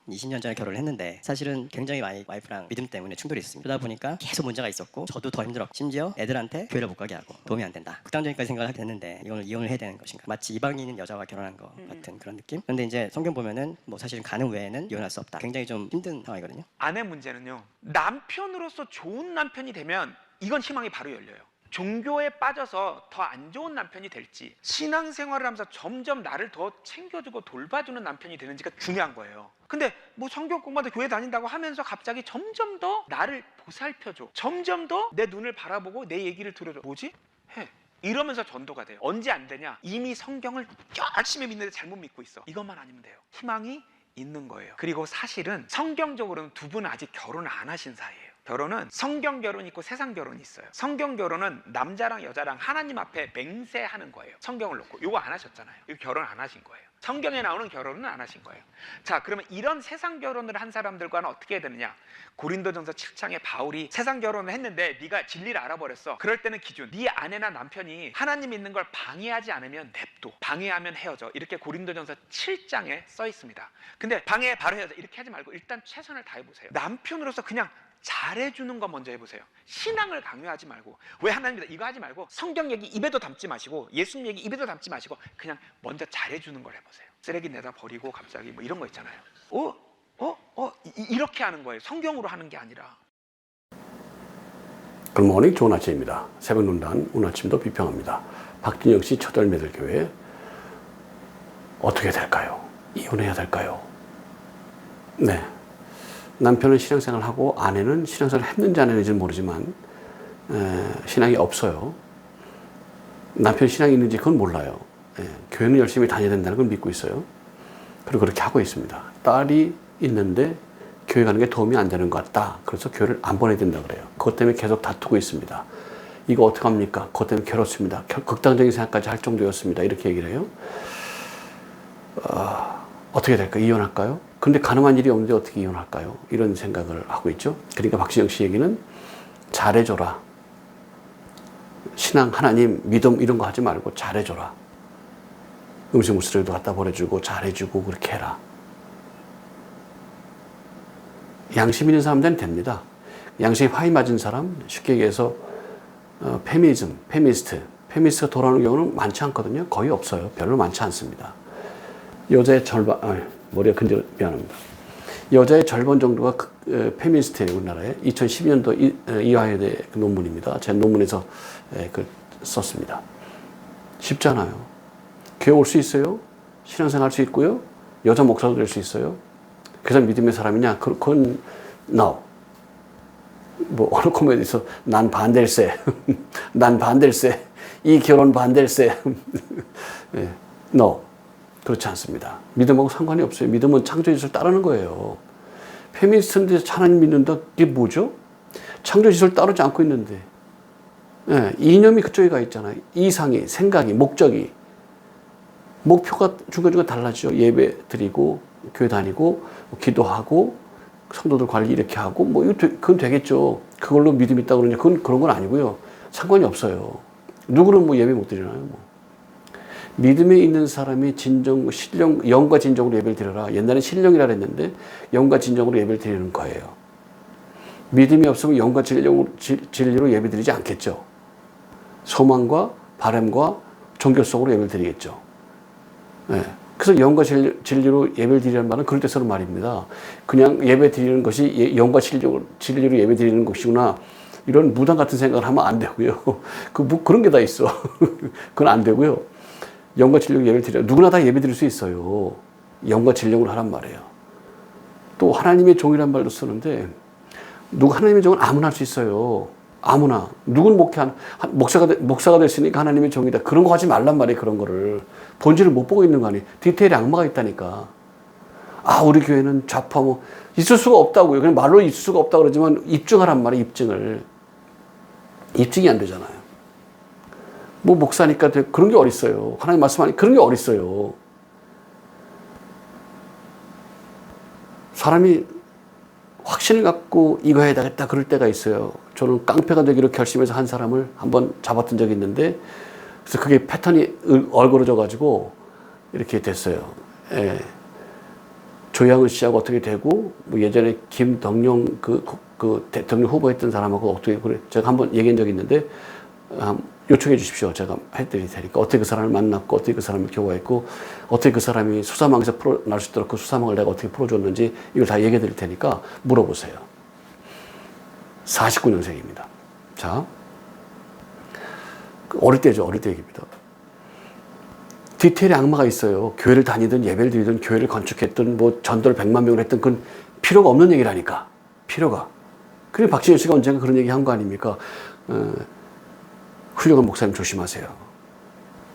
20년 전에 결혼을 했는데 사실은 굉장히 많이 와이프랑 믿음 때문에 충돌이 있었습니다. 그러다 보니까 계속 문제가 있었고 저도 더 힘들었고 심지어 애들한테 교회를 못 가게 하고 도움이 안 된다. 극단적인까지 생각을 하게 됐는데 이걸 이혼을 해야 되는 것인가? 마치 이방인인 여자와 결혼한 것 같은 그런 느낌? 근데 이제 성경 보면은 뭐 사실은 가능 외에는 이혼할 수 없다. 굉장히 좀 힘든 상황이거든요. 아내 문제는요, 남편으로서 좋은 남편이 되면 이건 희망이 바로 열려요. 종교에 빠져서 더 안 좋은 남편이 될지, 신앙생활을 하면서 점점 나를 더 챙겨주고 돌봐주는 남편이 되는지가 중요한 거예요. 근데 뭐 성경 공부하다 교회 다닌다고 하면서 갑자기 점점 더 나를 보살펴줘, 점점 더 내 눈을 바라보고 내 얘기를 들어줘. 뭐지? 해. 이러면서 전도가 돼요. 언제 안 되냐? 이미 성경을 열심히 믿는데 잘못 믿고 있어. 이것만 아니면 돼요. 희망이 있는 거예요. 그리고 사실은 성경적으로는 두 분은 아직 결혼을 안 하신 사이예요. 결혼은 성경 결혼이 있고 세상 결혼이 있어요. 성경 결혼은 남자랑 여자랑 하나님 앞에 맹세하는 거예요. 성경을 놓고. 이거 안 하셨잖아요. 이거 결혼 안 하신 거예요. 성경에 나오는 결혼은 안 하신 거예요. 자, 그러면 이런 세상 결혼을 한 사람들과는 어떻게 해야 되느냐? 고린도전서 7장에 바울이 세상 결혼을 했는데 네가 진리를 알아버렸어. 그럴 때는 기준, 네 아내나 남편이 하나님 있는 걸 방해하지 않으면 냅둬, 방해하면 헤어져. 이렇게 고린도전서 7장에 써 있습니다. 근데 방해 바로 헤어져 이렇게 하지 말고 일단 최선을 다해보세요. 남편으로서 그냥 잘해주는 거 먼저 해보세요. 신앙을 강요하지 말고, 왜 하나님이다 이거 하지 말고, 성경 얘기 입에도 담지 마시고, 예수님 얘기 입에도 담지 마시고, 그냥 먼저 잘해주는 걸 해보세요. 쓰레기 내다 버리고 갑자기 뭐 이런 거 있잖아요. 이렇게 하는 거예요. 성경으로 하는 게 아니라. 굿모닝, 좋은 아침입니다. 새벽논란 오늘 아침도 비평합니다. 박진영 씨 초덜매들교회 어떻게 될까요? 이혼해야 될까요? 네, 남편은 신앙생활을 하고 아내는 신앙생활을 했는지 안 했는지는 모르지만 신앙이 없어요. 남편 신앙이 있는지 그건 몰라요. 교회는 열심히 다녀야 된다는 걸 믿고 있어요. 그리고 그렇게 하고 있습니다. 딸이 있는데 교회 가는 게 도움이 안 되는 것 같다. 그래서 교회를 안 보내야 된다 그래요. 그것 때문에 계속 다투고 있습니다. 이거 어떡합니까? 그것 때문에 괴롭습니다. 극단적인 생각까지 할 정도였습니다. 이렇게 얘기를 해요. 어떻게 될까요? 이혼할까요? 근데 가능한 일이 없는데 어떻게 이혼할까요? 이런 생각을 하고 있죠. 그러니까 박진영 씨 얘기는 잘해줘라. 신앙, 하나님, 믿음 이런 거 하지 말고 잘해줘라. 음식물 쓰레기도 갖다 버려주고 잘해주고 그렇게 해라. 양심 있는 사람들은 됩니다. 양심이 화이 맞은 사람, 쉽게 얘기해서 페미니스트가 돌아오는 경우는 많지 않거든요. 거의 없어요. 별로 많지 않습니다. 여자의 절반, 머리가 미안합니다. 여자의 절반 정도가 페미니스트예요, 우리나라에. 2012년도 이화여대 그 논문입니다. 제 논문에서 썼습니다. 쉽지 않아요. 교회 올 수 있어요. 신앙생활 할 수 있고요. 여자 목사도 될 수 있어요. 그래서 믿음의 사람이냐? 그건 no. 뭐 어느 코미디에서 난 반댈세. 난 반댈세. 이 결혼 반댈세. 네. no. 그렇지 않습니다. 믿음하고 상관이 없어요. 믿음은 창조의 질서를 따르는 거예요. 페미니스트인데 하나님 믿는다? 이게 뭐죠? 창조의 질서를 따르지 않고 있는데. 네. 이념이 그쪽에 가 있잖아요. 이상이, 생각이, 목적이. 목표가 중간중간 달라지죠. 예배 드리고, 교회 다니고, 기도하고, 성도들 관리 이렇게 하고, 뭐, 그건 되겠죠. 그걸로 믿음 있다고 그러냐. 그런 건 아니고요. 상관이 없어요. 누구는 뭐 예배 못 드리나요? 뭐. 믿음에 있는 사람이 영과 진정으로 예배를 드려라. 옛날에 신령이라 했는데, 영과 진정으로 예배를 드리는 거예요. 믿음이 없으면 영과 진리로 예배 드리지 않겠죠. 소망과 바람과 종교 속으로 예배를 드리겠죠. 네. 그래서 영과 진리로 예배를 드리는 말은 그럴 때 쓰는 말입니다. 그냥 예배 드리는 것이 영과 진리로 예배 드리는 것이구나. 이런 무당 같은 생각을 하면 안 되고요. 뭐 그런 게 다 있어. 그건 안 되고요. 영과 진리로 예배를 드려. 누구나 다 예배 드릴 수 있어요. 영과 진리로 하란 말이에요. 또 하나님의 종이란 말도 쓰는데 하나님의 종은 아무나 할 수 있어요. 아무나. 누군 목사가 됐으니까 하나님의 종이다. 그런 거 하지 말란 말이에요. 그런 거를. 본질을 못 보고 있는 거 아니에요. 디테일에 악마가 있다니까. 우리 교회는 좌파 있을 수가 없다고요. 그냥 말로 있을 수가 없다고 그러지만 입증하란 말이에요. 입증이 안 되잖아요. 뭐 목사니까 그런 게 어딨어요. 하나님 말씀하니 그런 게 어딨어요. 사람이 확신을 갖고 이거 해야 되겠다 그럴 때가 있어요. 저는 깡패가 되기로 결심해서 한 사람을 한번 잡았던 적이 있는데 그래서 그게 패턴이 얼그러져 가지고 이렇게 됐어요. 예. 조양은 씨하고 어떻게 되고 뭐 예전에 김덕룡 그 대통령 후보했던 사람하고 어떻게 그래 제가 한번 얘기한 적이 있는데 요청해 주십시오. 제가 해드릴 테니까 어떻게 그 사람을 만났고 어떻게 그 사람을 교화했고 어떻게 그 사람이 수사망에서 풀어날 수 있도록 그 수사망을 내가 어떻게 풀어줬는지 이걸 다 얘기해 드릴 테니까 물어보세요. 49년생입니다. 자, 어릴 때죠. 어릴 때 얘기입니다. 디테일에 악마가 있어요. 교회를 다니든 예배를 드리든 교회를 건축했든 뭐 전도를 100만 명을 했든 그건 필요가 없는 얘기라니까. 필요가. 그래 박진영 씨가 언젠가 그런 얘기 한 거 아닙니까? 훌륭한 목사님 조심하세요.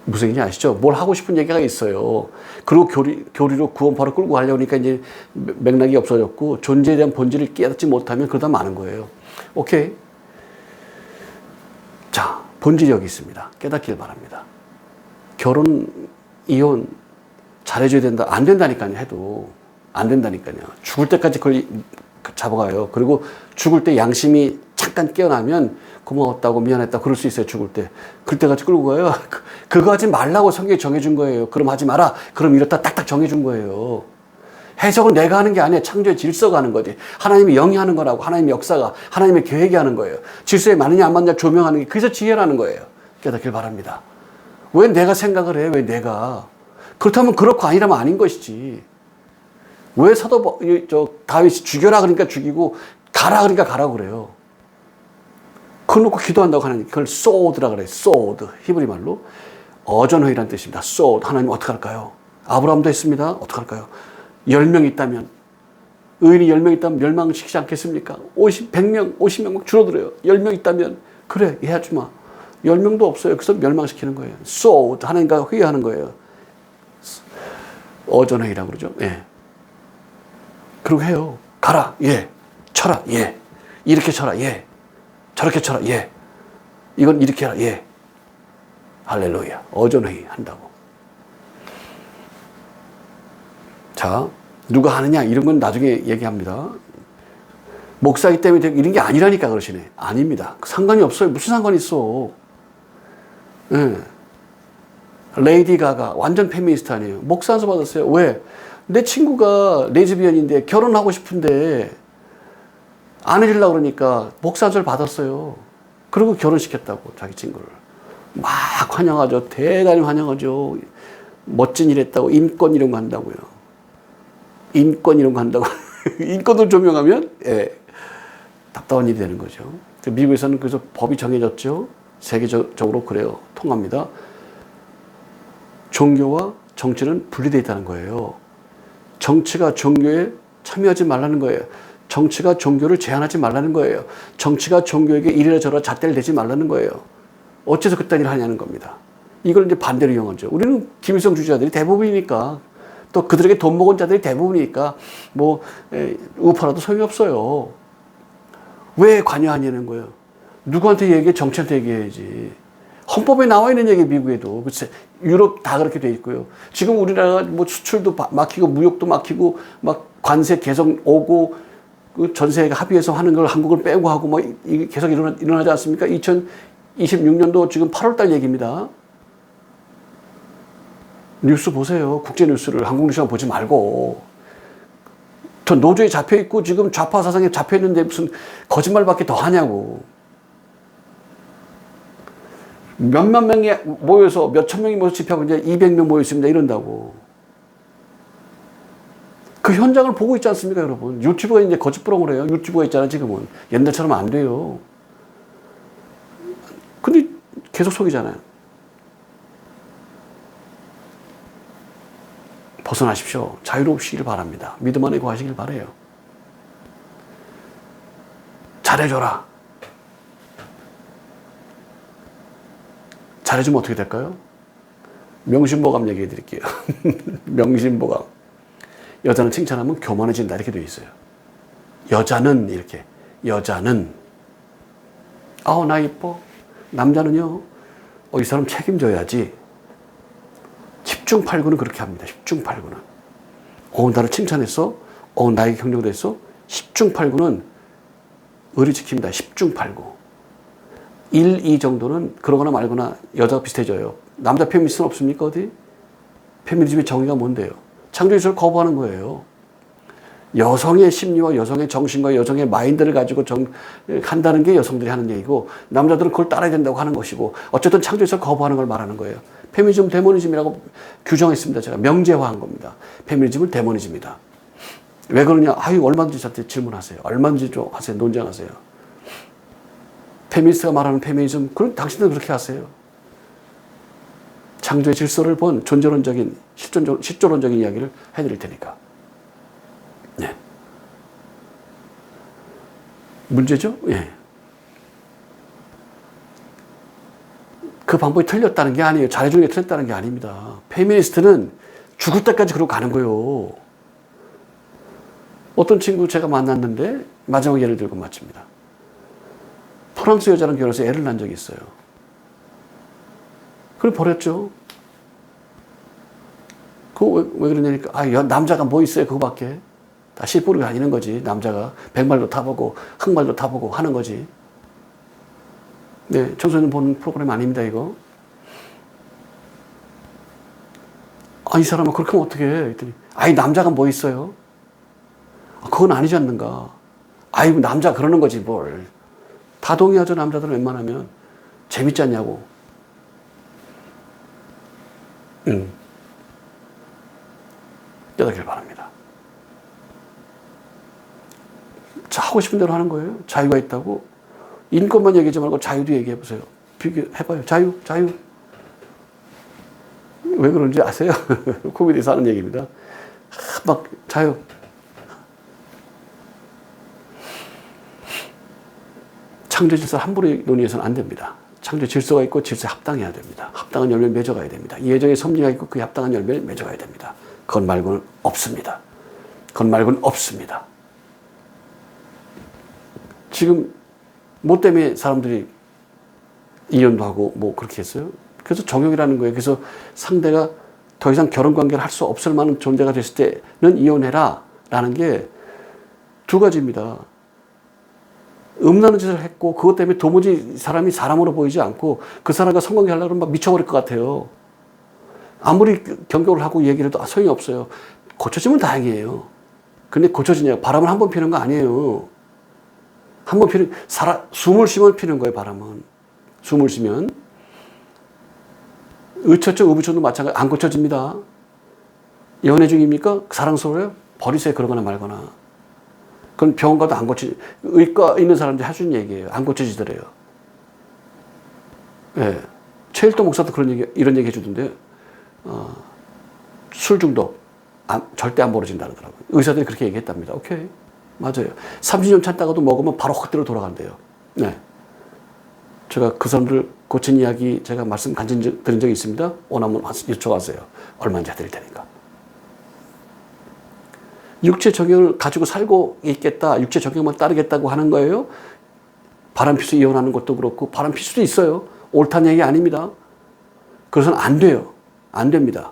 무슨 얘기인지 아시죠? 뭘 하고 싶은 얘기가 있어요. 그리고 교리로 구원파로 끌고 가려고 하니까 이제 맥락이 없어졌고 존재에 대한 본질을 깨닫지 못하면 그러다 마는 거예요. 오케이. 자, 본질이 여기 있습니다. 깨닫길 바랍니다. 결혼, 이혼 잘해줘야 된다. 안 된다니까요. 해도. 안 된다니까요. 죽을 때까지 그걸 잡아가요. 그리고 죽을 때 양심이 잠깐 깨어나면 고마웠다고 미안했다고 그럴 수 있어요. 죽을 때. 그때까지 끌고 가요. 그거 하지 말라고 성경이 정해준 거예요. 그럼 하지 마라. 그럼 이렇다 딱딱 정해준 거예요. 해석은 내가 하는 게 아니에요. 창조의 질서가 하는 거지. 하나님이 영이 하는 거라고. 하나님의 역사가 하나님의 계획이 하는 거예요. 질서에 맞느냐 안 맞느냐 조명하는 게 그래서 지혜라는 거예요. 깨닫길 바랍니다. 왜 내가 생각을 해? 왜 내가? 그렇다면 그렇고 아니라면 아닌 것이지. 왜 다윗이 죽여라 그러니까 죽이고 가라 그러니까 가라고 그래요. 그걸 놓고 기도한다고 하나님 그걸 소드라 그래요. 소드 히브리 말로 어전회의란 뜻입니다. 소드 하나님 어떡할까요? 아브라함도 했습니다. 어떡할까요? 10명 있다면 의인이 10명 있다면 멸망시키지 않겠습니까? 100명 50명 막 줄어들어요. 10명 있다면 그래 해야지 마. 10명도 없어요. 그래서 멸망시키는 거예요. 소드 하나님과 회의하는 거예요. 어전회의라고 그러죠. 예. 그리고 해요. 가라. 예. 쳐라. 예. 이렇게 쳐라. 예. 저렇게 쳐라. 예. 이건 이렇게 해라. 예. 할렐루야. 어전회의 한다고. 자, 누가 하느냐 이런 건 나중에 얘기합니다. 목사이기 때문에 이런 게 아니라니까 그러시네. 아닙니다. 상관이 없어요. 무슨 상관이 있어. 예. 레이디 가가 완전 페미니스트 아니에요. 목사 안수 받았어요. 왜? 내 친구가 레즈비언인데 결혼하고 싶은데 안 해주려고 그러니까 목사 안수를 받았어요. 그리고 결혼시켰다고 자기 친구를. 막 환영하죠. 대단히 환영하죠. 멋진 일 했다고 인권 이런 거 한다고요. 인권 이런 거 한다고. 인권을 조명하면 예, 답답한 일이 되는 거죠. 미국에서는 그래서 법이 정해졌죠. 세계적으로 그래요. 통합니다. 종교와 정치는 분리되어 있다는 거예요. 정치가 종교에 참여하지 말라는 거예요. 정치가 종교를 제한하지 말라는 거예요. 정치가 종교에게 이래라 저래라 잣대를 대지 말라는 거예요. 어째서 그딴 일을 하냐는 겁니다. 이걸 이제 반대로 이용하죠. 우리는 김일성 주주자들이 대부분이니까 또 그들에게 돈 먹은 자들이 대부분이니까 뭐 우파라도 소용이 없어요. 왜 관여하냐는 거예요. 누구한테 얘기해? 정치한테 얘기해야지. 헌법에 나와 있는 얘기 미국에도 글쎄 유럽 다 그렇게 돼 있고요. 지금 우리나라가 뭐 수출도 막히고 무역도 막히고 막 관세 계속 오고 그 전세가 합의해서 하는 걸 한국을 빼고 하고 뭐 이게 계속 일어나지 않습니까? 2026년도 지금 8월달 얘기입니다. 뉴스 보세요. 국제 뉴스를 한국 뉴스만 보지 말고. 저 노조에 잡혀 있고 지금 좌파 사상에 잡혀 있는데 무슨 거짓말밖에 더 하냐고. 몇만 명이 모여서 몇천 명이 모여서 집회하고 이제 200명 모여 있습니다. 이런다고. 그 현장을 보고 있지 않습니까, 여러분? 유튜브가 이제 거짓부렁을 해요. 유튜브가 있잖아, 지금은. 옛날처럼 안 돼요. 근데 계속 속이잖아요. 벗어나십시오. 자유로우시길 바랍니다. 믿음 안에 거하시길 바라요. 잘해줘라. 잘해주면 어떻게 될까요? 명심보감 얘기해 드릴게요. 명심보감. 여자는 칭찬하면 교만해진다 이렇게 되어 있어요. 여자는 이렇게. 여자는 아우 나 이뻐. 남자는요. 이 사람 책임져야지. 10중 8구는 그렇게 합니다. 10중 8구는. 나를 칭찬했어? 나에게 경력을 했어? 10중 8구는 의리 지킵니다. 10중 8구. 1, 2 정도는 그러거나 말거나 여자가 비슷해져요. 남자 페미니스트는 없습니까? 어디? 페미니즘의 정의가 뭔데요? 창조주의를 거부하는 거예요. 여성의 심리와 여성의 정신과 여성의 마인드를 가지고 한다는 게 여성들이 하는 얘기고 남자들은 그걸 따라야 된다고 하는 것이고 어쨌든 창조에서 거부하는 걸 말하는 거예요. 페미니즘 데모니즘이라고 규정했습니다. 제가 명제화한 겁니다. 페미니즘은 데모니즘이다. 왜 그러냐? 아유 얼마든지 저한테 질문하세요. 얼마든지 좀 하세요. 논쟁하세요. 페미니스트가 말하는 페미니즘 그럼 당신들 그렇게 하세요. 창조의 질서를 본 존재론적인 실존론적인 이야기를 해드릴 테니까. 네. 문제죠? 예. 그 방법이 틀렸다는 게 아니에요. 잘해주는 게 틀렸다는 게 아닙니다. 페미니스트는 죽을 때까지 그러고 가는 거예요. 어떤 친구 제가 만났는데 마지막 예를 들고 마칩니다. 프랑스 여자랑 결혼해서 애를 낳은 적이 있어요. 그걸 버렸죠. 그거 왜 그러냐니까 아, 남자가 뭐 있어요 그거밖에. 다 씨뿌리가 아니는 거지. 남자가 백말도 타보고 흑말도 타보고 하는 거지. 네, 청소년 보는 프로그램 아닙니다 이거. 아, 이 사람은 그렇게 하면 어떡해 했더니 아이 남자가 뭐 있어요. 아, 그건 아니지 않는가. 아이고 남자 그러는 거지 뭘. 다 동의하죠. 남자들은 웬만하면. 재밌지 않냐고. 여덟길 바랍니다. 자, 하고 싶은 대로 하는 거예요. 자유가 있다고. 인권만 얘기하지 말고 자유도 얘기해 보세요. 비교해봐요. 자유. 왜 그런지 아세요? 코미디에서 하는 얘기입니다. 막 자유. 창조 질서를 함부로 논의해서는 안 됩니다. 창조 질서가 있고 질서에 합당해야 됩니다. 합당한 열매를 맺어가야 됩니다. 예정의 섭리가 있고 그 합당한 열매를 맺어가야 됩니다. 그것 말고는 없습니다. 그것 말고는 없습니다. 지금 뭐 때문에 사람들이 이혼도 하고 뭐 그렇게 했어요? 그래서 정욕이라는 거예요. 그래서 상대가 더 이상 결혼 관계를 할 수 없을 만한 존재가 됐을 때는 이혼해라 라는 게 두 가지입니다. 음란한 짓을 했고 그것 때문에 도무지 사람이 사람으로 보이지 않고 그 사람과 성관계 하려고 막 미쳐버릴 것 같아요. 아무리 경고를 하고 얘기를 해도 소용이 없어요. 고쳐지면 다행이에요. 근데 고쳐지냐고. 바람을 한 번 피는 거 아니에요. 한 번 피는, 숨을 쉬면 피는 거예요, 바람은. 숨을 쉬면. 의처증, 의부증도 마찬가지. 안 고쳐집니다. 연애 중입니까? 사랑스러워요? 버리세요, 그러거나 말거나. 그건 병원 가도 안 고치, 의과 있는 사람들이 할 수 있는 얘기예요. 안 고쳐지더래요. 예. 최일도 목사도 이런 얘기 해주던데, 술 중독, 절대 안 벌어진다는 거라고요. 의사들이 그렇게 얘기했답니다. 오케이. 맞아요. 30년 참다가도 먹으면 바로 그대로 돌아간대요. 네. 제가 그 사람들 고친 이야기 제가 말씀 드린 적이 있습니다. 원하면 요청하세요. 얼마인지 해드릴 테니까. 육체 적용을 가지고 살고 있겠다. 육체 적용만 따르겠다고 하는 거예요. 바람 피서 이혼하는 것도 그렇고 바람 필 수도 있어요. 옳다는 얘기 아닙니다. 그래서는 안 돼요. 안 됩니다.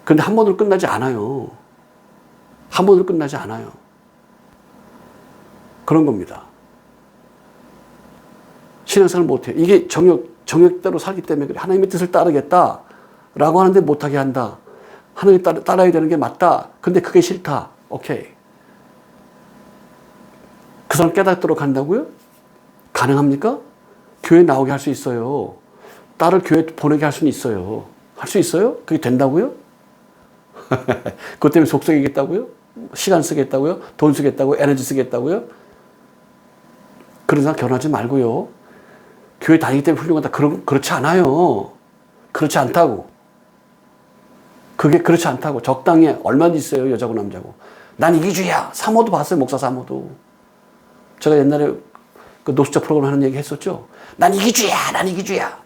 그런데 한 번으로 끝나지 않아요. 한 번으로 끝나지 않아요. 그런 겁니다. 신앙생활을 못해요. 이게 정욕대로 살기 때문에 그래. 하나님의 뜻을 따르겠다라고 하는데 못하게 한다. 하나님 따라야 되는 게 맞다. 근데 그게 싫다. 오케이. 그 사람 깨닫도록 한다고요? 가능합니까? 교회 나오게 할 수 있어요. 딸을 교회 보내게 할 수는 있어요. 할 수 있어요? 그게 된다고요? 그것 때문에 속썩이겠다고요? 시간 쓰겠다고요? 돈 쓰겠다고요? 에너지 쓰겠다고요? 그런 사람 결혼하지 말고요. 교회 다니기 때문에 훌륭하다. 그렇지 않아요. 그렇지 않다고. 그게 그렇지 않다고. 적당히 얼마나 있어요, 여자고 남자고. 난 이기주의야. 사모도 봤어요, 목사 사모도. 제가 옛날에 그 노숙자 프로그램 하는 얘기 했었죠. 난 이기주의야, 난 이기주의야.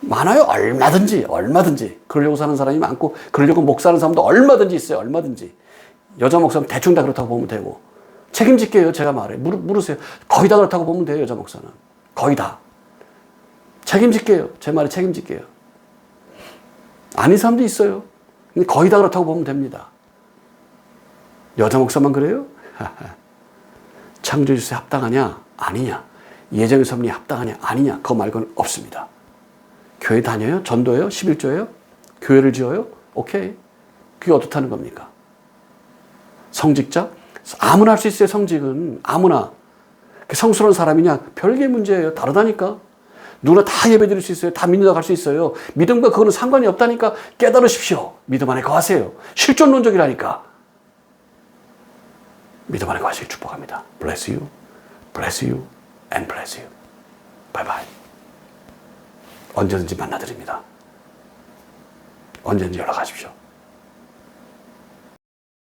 많아요, 얼마든지. 그러려고 사는 사람이 많고, 그러려고 목사하는 사람도 얼마든지 있어요, 얼마든지. 여자 목사는 대충 다 그렇다고 보면 되고. 책임질게요, 제가 말해. 물으세요. 거의 다 그렇다고 보면 돼요, 여자 목사는. 거의 다. 책임질게요. 제 말에 책임질게요. 아닌 사람도 있어요. 근데 거의 다 그렇다고 보면 됩니다. 여자 목사만 그래요? 창조질서에 합당하냐? 아니냐? 예정의 섭리에 합당하냐? 아니냐? 그거 말고는 없습니다. 교회 다녀요? 전도해요? 11조예요? 교회를 지어요? 오케이. 그게 어떻다는 겁니까? 성직자? 아무나 할 수 있어요, 성직은. 아무나. 성스러운 사람이냐? 별개 문제예요. 다르다니까. 누구나 다 예배 드릴 수 있어요. 다 믿는다고 할 수 있어요. 믿음과 그거는 상관이 없다니까. 깨달으십시오. 믿음 안에 거하세요. 실존론적이라니까. 믿음 안에 거하시길 축복합니다. Bless you, bless you, and bless you. Bye bye. 언제든지 만나드립니다. 언제든지 연락하십시오.